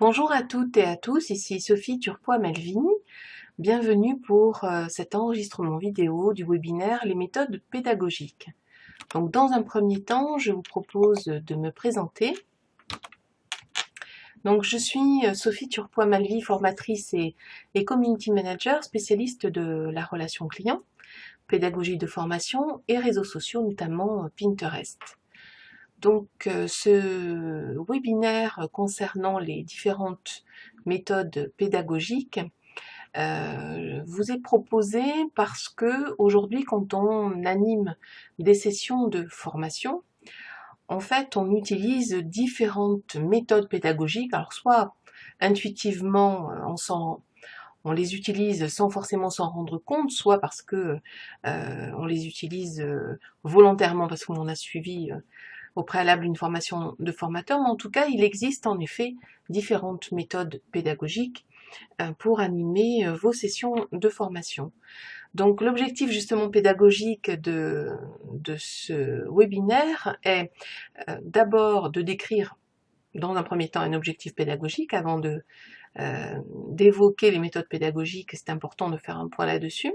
Bonjour à toutes et à tous, ici Sophie Turpois-Melvini. Bienvenue pour cet enregistrement vidéo du webinaire Les méthodes pédagogiques. Donc, dans un premier temps, je vous propose de me présenter. Donc, je suis Sophie Turpois-Melvini, formatrice et community manager, spécialiste de la relation client, pédagogie de formation et réseaux sociaux, notamment Pinterest. Donc, ce webinaire concernant les différentes méthodes pédagogiques vous est proposé parce que aujourd'hui, quand on anime des sessions de formation, en fait, on utilise différentes méthodes pédagogiques. Alors, soit intuitivement, on les utilise sans forcément s'en rendre compte, soit parce que on les utilise volontairement parce qu'on a suivi au préalable une formation de formateur, mais en tout cas, il existe en effet différentes méthodes pédagogiques pour animer vos sessions de formation. Donc l'objectif justement pédagogique de ce webinaire est d'abord de décrire dans un premier temps un objectif pédagogique avant d'évoquer les méthodes pédagogiques, c'est important de faire un point là-dessus,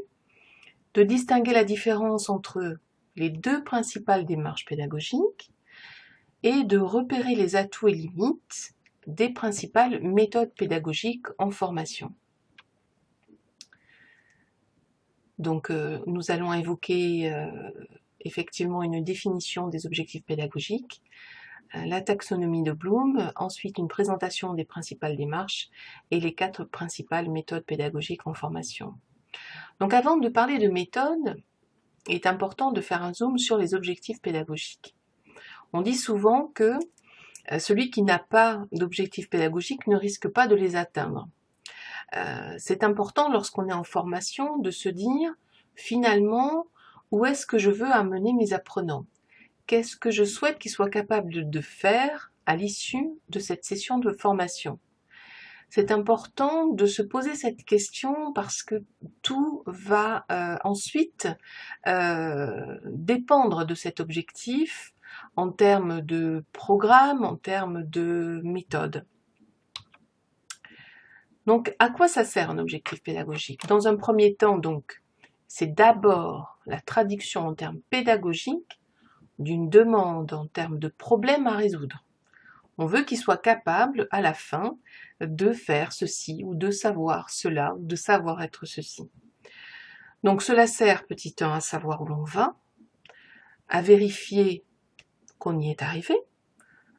de distinguer la différence entre les deux principales démarches pédagogiques, et de repérer les atouts et limites des principales méthodes pédagogiques en formation. Donc nous allons évoquer effectivement une définition des objectifs pédagogiques, la taxonomie de Bloom, ensuite une présentation des principales démarches et les 4 principales méthodes pédagogiques en formation. Donc avant de parler de méthode, il est important de faire un zoom sur les objectifs pédagogiques. On dit souvent que celui qui n'a pas d'objectifs pédagogiques ne risque pas de les atteindre. C'est important lorsqu'on est en formation de se dire finalement où est-ce que je veux amener mes apprenants? Qu'est-ce que je souhaite qu'ils soient capables de faire à l'issue de cette session de formation? C'est important de se poser cette question parce que tout va ensuite dépendre de cet objectif en termes de programme, en termes de méthode. Donc, à quoi ça sert un objectif pédagogique? Dans un premier temps, donc, c'est d'abord la traduction en termes pédagogiques d'une demande en termes de problème à résoudre. On veut qu'il soit capable, à la fin, de faire ceci, ou de savoir cela, ou de savoir être ceci. Donc, cela sert, petit 1, à savoir où l'on va, à vérifier qu'on y est arrivé,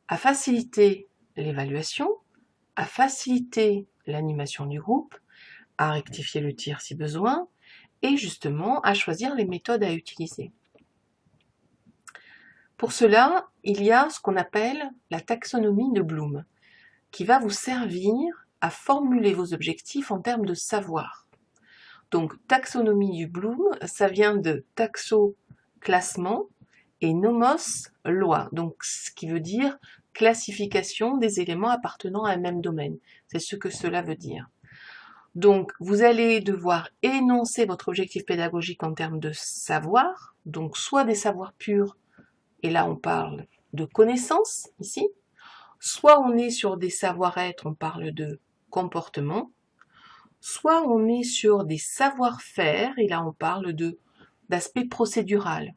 à faciliter l'évaluation, à faciliter l'animation du groupe, à rectifier le tir si besoin, et justement à choisir les méthodes à utiliser. Pour cela, il y a ce qu'on appelle la taxonomie de Bloom, qui va vous servir à formuler vos objectifs en termes de savoir. Donc, taxonomie du Bloom, ça vient de taxo, classement, et nomos, loi. Donc, ce qui veut dire classification des éléments appartenant à un même domaine. C'est ce que cela veut dire. Donc, vous allez devoir énoncer votre objectif pédagogique en termes de savoir, donc soit des savoirs purs, et là on parle de connaissances ici, soit on est sur des savoir-être, on parle de comportement, soit on est sur des savoir-faire, et là on parle d'aspect procédural,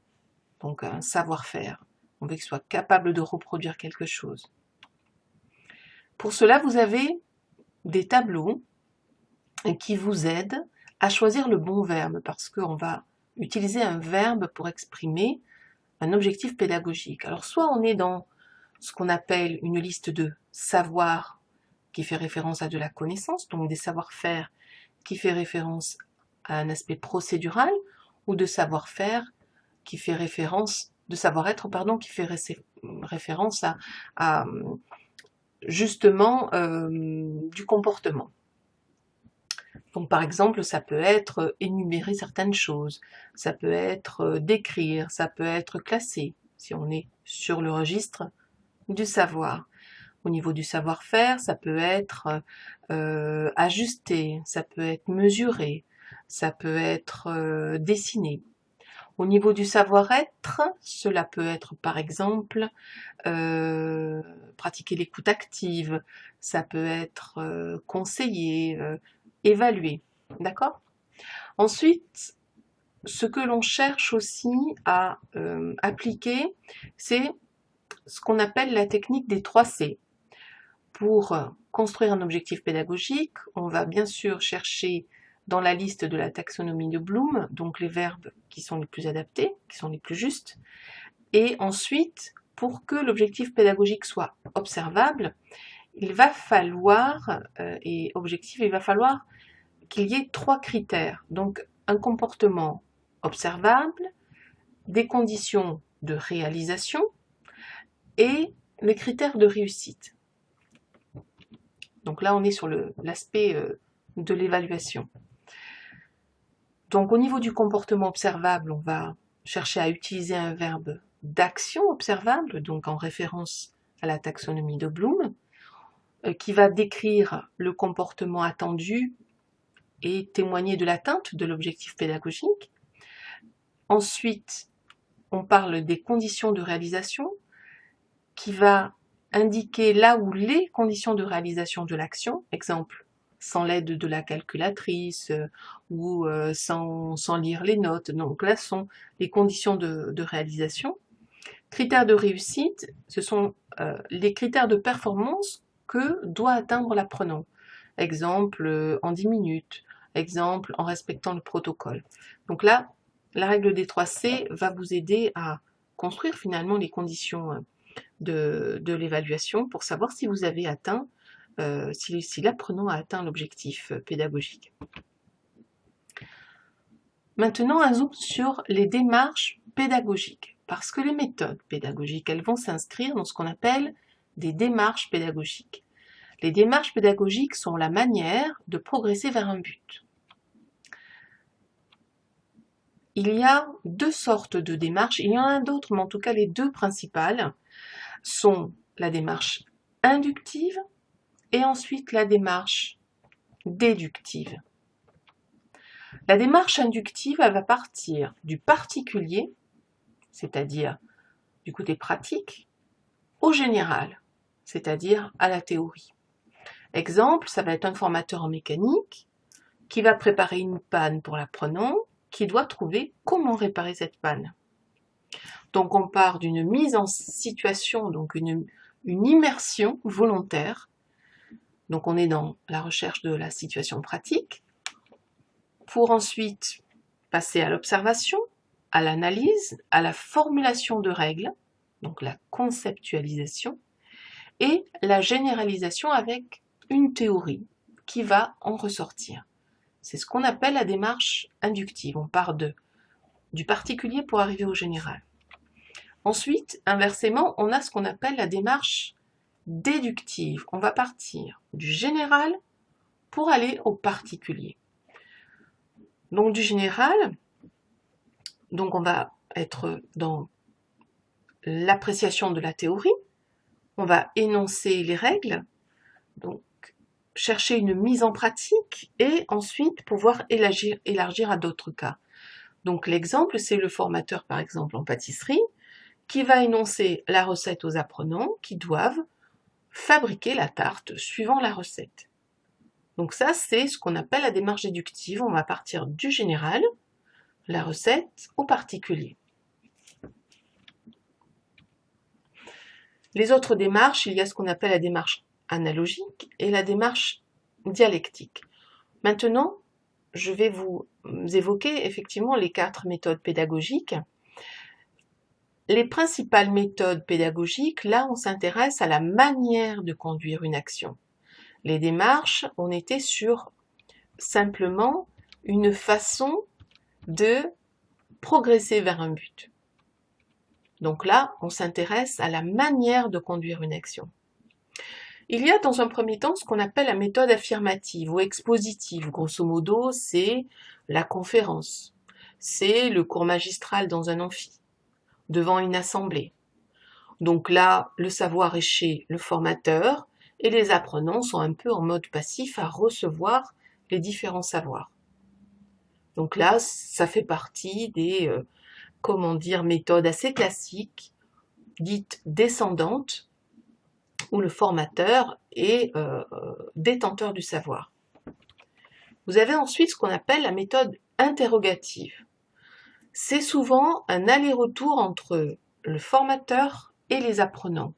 donc un savoir-faire. On veut qu'il soit capable de reproduire quelque chose. Pour cela, vous avez des tableaux qui vous aident à choisir le bon verbe, parce qu'on va utiliser un verbe pour exprimer un objectif pédagogique. Alors soit on est dans ce qu'on appelle une liste de savoirs qui fait référence à de la connaissance, donc des savoir-faire qui fait référence à un aspect procédural, ou de savoir-faire qui fait référence, de savoir-être, pardon, qui fait référence à justement du comportement. Donc par exemple, ça peut être énumérer certaines choses, ça peut être décrire, ça peut être classer, si on est sur le registre du savoir. Au niveau du savoir-faire, ça peut être ajusté, ça peut être mesuré, ça peut être dessiné. Au niveau du savoir-être, cela peut être par exemple pratiquer l'écoute active, ça peut être conseiller, évaluer, d'accord? Ensuite, ce que l'on cherche aussi à appliquer, c'est ce qu'on appelle la technique des 3 C. Pour construire un objectif pédagogique, on va bien sûr chercher dans la liste de la taxonomie de Bloom, donc les verbes qui sont les plus adaptés, qui sont les plus justes. Et ensuite, pour que l'objectif pédagogique soit observable, il va falloir, et objectif, il va falloir qu'il y ait 3 critères. Donc un comportement observable, des conditions de réalisation et les critères de réussite. Donc là, on est sur l'aspect de l'évaluation. Donc au niveau du comportement observable, on va chercher à utiliser un verbe d'action observable, donc en référence à la taxonomie de Bloom, qui va décrire le comportement attendu et témoigner de l'atteinte de l'objectif pédagogique. Ensuite, on parle des conditions de réalisation, qui va indiquer là où les conditions de réalisation de l'action, exemple, sans l'aide de la calculatrice ou sans lire les notes. Donc là, ce sont les conditions de réalisation. Critères de réussite, ce sont les critères de performance que doit atteindre l'apprenant. Exemple, en 10 minutes. Exemple, en respectant le protocole. Donc là, la règle des 3 C va vous aider à construire finalement les conditions de l'évaluation pour savoir si vous avez atteint, si l'apprenant a atteint l'objectif pédagogique. Maintenant, un zoom sur les démarches pédagogiques, parce que les méthodes pédagogiques, elles vont s'inscrire dans ce qu'on appelle des démarches pédagogiques. Les démarches pédagogiques sont la manière de progresser vers un but. Il y a 2 sortes de démarches, il y en a d'autres, mais en tout cas les 2 principales sont la démarche inductive et ensuite la démarche déductive. La démarche inductive, elle va partir du particulier, c'est-à-dire du côté pratique, au général, c'est-à-dire à la théorie. Exemple, ça va être un formateur en mécanique qui va préparer une panne pour l'apprenant, qui doit trouver comment réparer cette panne. Donc on part d'une mise en situation, donc une immersion volontaire. Donc on est dans la recherche de la situation pratique, pour ensuite passer à l'observation, à l'analyse, à la formulation de règles, donc la conceptualisation, et la généralisation avec une théorie qui va en ressortir. C'est ce qu'on appelle la démarche inductive. On part du particulier pour arriver au général. Ensuite, inversement, on a ce qu'on appelle la démarche déductive. On va partir du général pour aller au particulier. Donc du général, donc on va être dans l'appréciation de la théorie, on va énoncer les règles, donc chercher une mise en pratique et ensuite pouvoir élargir à d'autres cas. Donc l'exemple, c'est le formateur par exemple en pâtisserie qui va énoncer la recette aux apprenants qui doivent fabriquer la tarte suivant la recette. Donc ça, c'est ce qu'on appelle la démarche déductive. On va partir du général, la recette, au particulier. Les autres démarches, il y a ce qu'on appelle la démarche analogique et la démarche dialectique. Maintenant, je vais vous évoquer effectivement les 4 méthodes pédagogiques. Les principales méthodes pédagogiques, là on s'intéresse à la manière de conduire une action. Les démarches, on était sur simplement une façon de progresser vers un but. Donc là, on s'intéresse à la manière de conduire une action. Il y a dans un premier temps ce qu'on appelle la méthode affirmative ou expositive. Grosso modo, c'est la conférence, c'est le cours magistral dans un amphi, devant une assemblée. Donc là, le savoir est chez le formateur et les apprenants sont un peu en mode passif à recevoir les différents savoirs. Donc là, ça fait partie des comment dire, méthode assez classique, dite descendante, où le formateur est détenteur du savoir. Vous avez ensuite ce qu'on appelle la méthode interrogative. C'est souvent un aller-retour entre le formateur et les apprenants.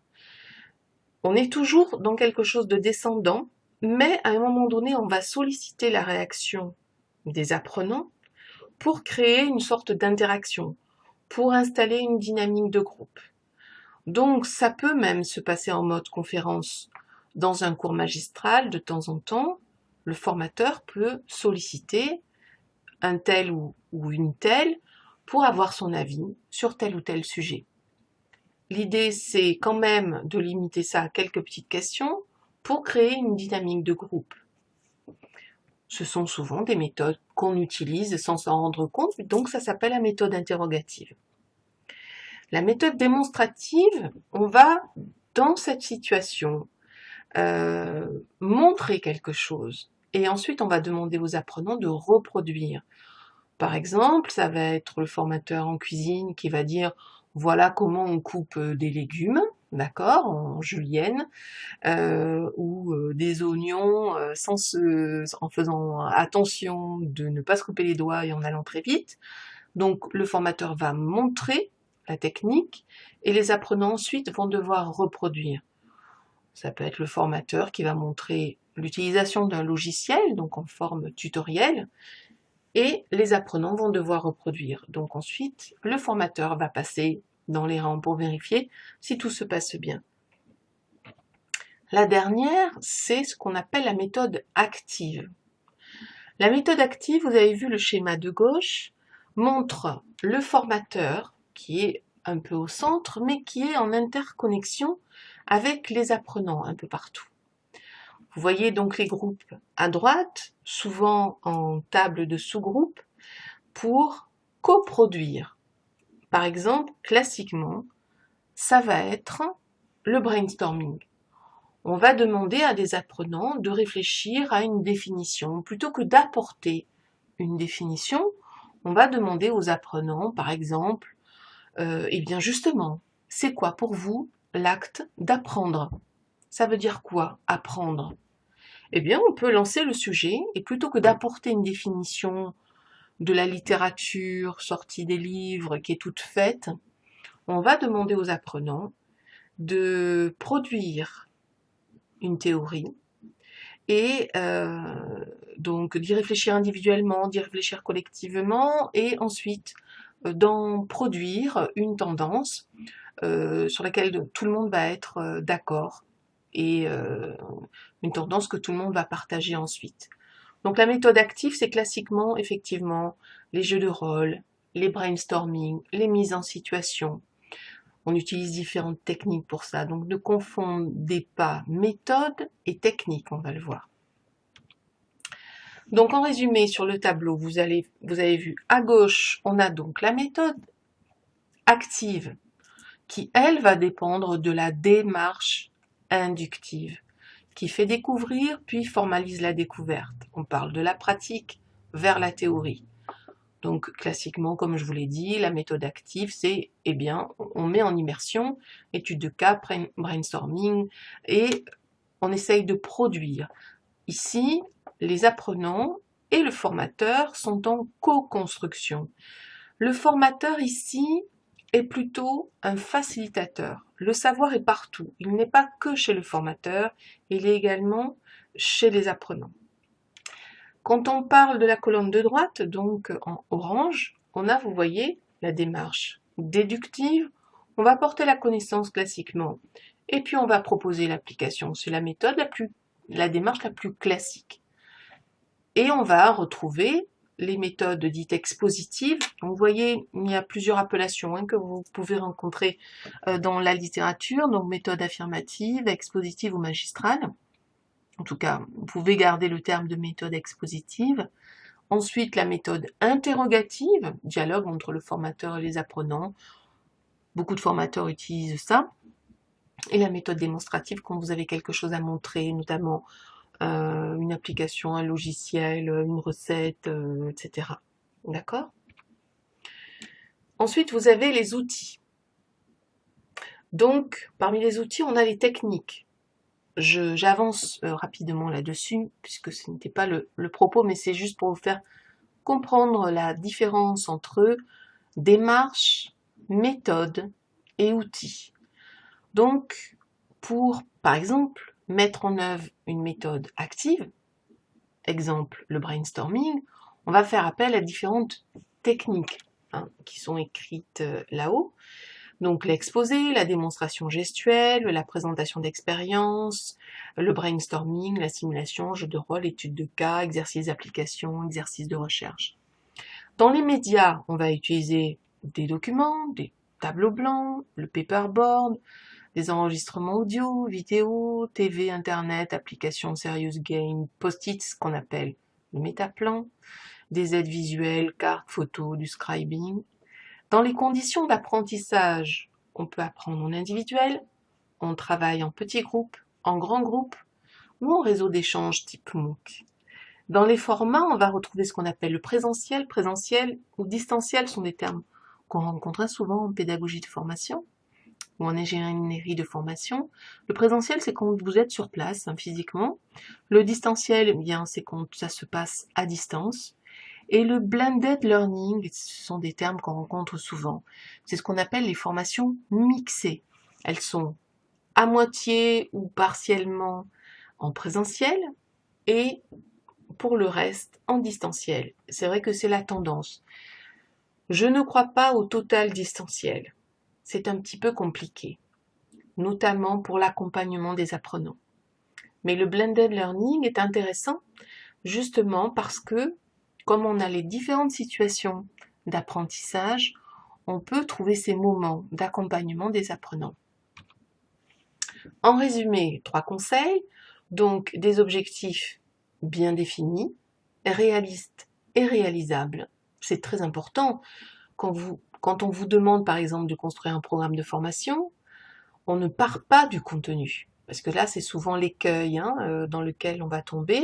On est toujours dans quelque chose de descendant, mais à un moment donné, on va solliciter la réaction des apprenants pour créer une sorte d'interaction, pour installer une dynamique de groupe. Donc ça peut même se passer en mode conférence. Dans un cours magistral, de temps en temps, le formateur peut solliciter un tel ou une telle pour avoir son avis sur tel ou tel sujet. L'idée, c'est quand même de limiter ça à quelques petites questions pour créer une dynamique de groupe. Ce sont souvent des méthodes qu'on utilise sans s'en rendre compte, donc ça s'appelle la méthode interrogative. La méthode démonstrative, on va, dans cette situation, montrer quelque chose. Et ensuite, on va demander aux apprenants de reproduire. Par exemple, ça va être le formateur en cuisine qui va dire « Voilà comment on coupe des légumes, d'accord, en julienne, ou des oignons en faisant attention de ne pas se couper les doigts et en allant très vite. » Donc, le formateur va montrer la technique et les apprenants ensuite vont devoir reproduire. Ça peut être le formateur qui va montrer l'utilisation d'un logiciel, donc en forme tutoriel, et les apprenants vont devoir reproduire. Donc ensuite, le formateur va passer dans les rangs pour vérifier si tout se passe bien. La dernière, c'est ce qu'on appelle la méthode active. La méthode active, vous avez vu le schéma de gauche, montre le formateur qui est un peu au centre, mais qui est en interconnexion avec les apprenants un peu partout. Vous voyez donc les groupes à droite, souvent en table de sous-groupes, pour coproduire. Par exemple, classiquement, ça va être le brainstorming. On va demander à des apprenants de réfléchir à une définition. Plutôt que d'apporter une définition, on va demander aux apprenants, par exemple, eh bien justement, c'est quoi pour vous l'acte d'apprendre? Ça veut dire quoi, apprendre? Eh bien, on peut lancer le sujet et plutôt que d'apporter une définition de la littérature sortie des livres qui est toute faite, on va demander aux apprenants de produire une théorie et donc d'y réfléchir individuellement, d'y réfléchir collectivement et ensuite d'en produire une tendance sur laquelle tout le monde va être d'accord et une tendance que tout le monde va partager ensuite. Donc la méthode active, c'est classiquement, effectivement, les jeux de rôle, les brainstorming, les mises en situation. On utilise différentes techniques pour ça, donc ne confondez pas méthode et technique, on va le voir. Donc en résumé, sur le tableau, vous avez vu à gauche, on a donc la méthode active, qui elle va dépendre de la démarche inductive, qui fait découvrir puis formalise la découverte. On parle de la pratique vers la théorie. Donc classiquement, comme je vous l'ai dit, la méthode active, c'est, eh bien, on met en immersion, étude de cas, brainstorming, et on essaye de produire. Ici, les apprenants et le formateur sont en co-construction. Le formateur ici est plutôt un facilitateur. Le savoir est partout. Il n'est pas que chez le formateur, il est également chez les apprenants. Quand on parle de la colonne de droite, donc en orange, on a, vous voyez, la démarche déductive. On va porter la connaissance classiquement et puis on va proposer l'application. C'est la méthode la démarche la plus classique. Et on va retrouver les méthodes dites expositives. Donc, vous voyez, il y a plusieurs appellations que vous pouvez rencontrer dans la littérature. Donc méthode affirmative, expositive ou magistrale. En tout cas, vous pouvez garder le terme de méthode expositive. Ensuite, la méthode interrogative, dialogue entre le formateur et les apprenants. Beaucoup de formateurs utilisent ça. Et la méthode démonstrative, quand vous avez quelque chose à montrer, notamment une application, un logiciel, une recette, etc. D'accord ? Ensuite, vous avez les outils. Donc, parmi les outils, on a les techniques. J'avance rapidement là-dessus, puisque ce n'était pas le propos, mais c'est juste pour vous faire comprendre la différence entre démarche, méthode et outils. Donc, pour, par exemple, mettre en œuvre une méthode active, exemple le brainstorming, on va faire appel à différentes techniques qui sont écrites là-haut. Donc l'exposé, la démonstration gestuelle, la présentation d'expérience, le brainstorming, la simulation, jeu de rôle, étude de cas, exercice d'application, exercice de recherche. Dans les médias, on va utiliser des documents, des tableaux blancs, le paperboard, des enregistrements audio, vidéo, TV, internet, applications serious game, post-it, ce qu'on appelle le métaplan, des aides visuelles, cartes, photos, du scribing. Dans les conditions d'apprentissage, on peut apprendre en individuel, on travaille en petits groupes, en grands groupes ou en réseau d'échange type MOOC. Dans les formats, on va retrouver ce qu'on appelle le présentiel. Présentiel ou distanciel sont des termes qu'on rencontre souvent en pédagogie de formation ou en ingénierie de formation. Le présentiel, c'est quand vous êtes sur place physiquement. Le distanciel, eh bien, c'est quand ça se passe à distance. Et le blended learning, ce sont des termes qu'on rencontre souvent. C'est ce qu'on appelle les formations mixées. Elles sont à moitié ou partiellement en présentiel et pour le reste en distanciel. C'est vrai que c'est la tendance. Je ne crois pas au total distanciel. C'est un petit peu compliqué, notamment pour l'accompagnement des apprenants. Mais le blended learning est intéressant justement parce que, comme on a les différentes situations d'apprentissage, on peut trouver ces moments d'accompagnement des apprenants. En résumé, 3 conseils. Donc, des objectifs bien définis, réalistes et réalisables. C'est très important. Quand on vous demande, par exemple, de construire un programme de formation, on ne part pas du contenu. Parce que là, c'est souvent l'écueil dans lequel on va tomber.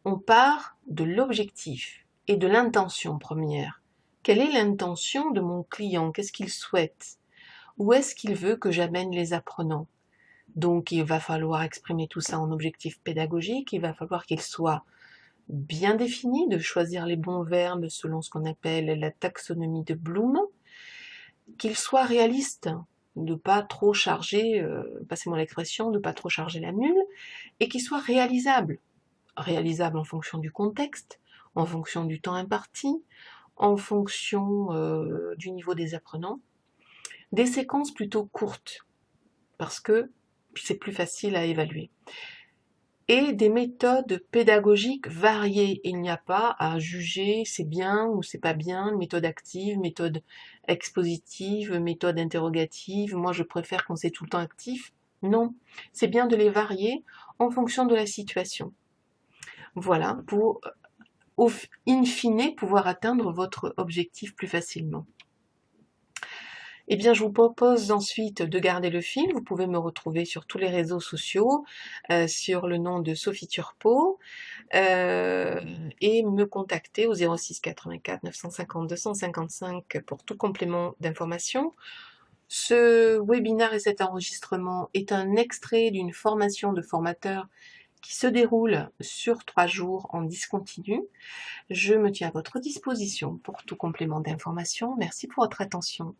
On part de l'objectif et de l'intention première. Quelle est l'intention de mon client? Qu'est-ce qu'il souhaite? Où est-ce qu'il veut que j'amène les apprenants? Donc il va falloir exprimer tout ça en objectif pédagogique, il va falloir qu'il soit bien défini, de choisir les bons verbes selon ce qu'on appelle la taxonomie de Bloom, qu'il soit réaliste, de pas trop charger, passez-moi l'expression, de pas trop charger la mule, et qu'il soit réalisable. Réalisable en fonction du contexte, en fonction du temps imparti, en fonction du niveau des apprenants. Des séquences plutôt courtes, parce que c'est plus facile à évaluer. Et des méthodes pédagogiques variées. Il n'y a pas à juger c'est bien ou c'est pas bien, méthode active, méthode expositive, méthode interrogative. Moi, je préfère quand c'est tout le temps actif. Non, c'est bien de les varier en fonction de la situation. Voilà, pour, in fine, pouvoir atteindre votre objectif plus facilement. Eh bien, je vous propose ensuite de garder le fil. Vous pouvez me retrouver sur tous les réseaux sociaux, sur le nom de Sophie Turpot, et me contacter au 06 84 950 255 pour tout complément d'information. Ce webinaire et cet enregistrement est un extrait d'une formation de formateur qui se déroule sur 3 jours en discontinu. Je me tiens à votre disposition pour tout complément d'information. Merci pour votre attention.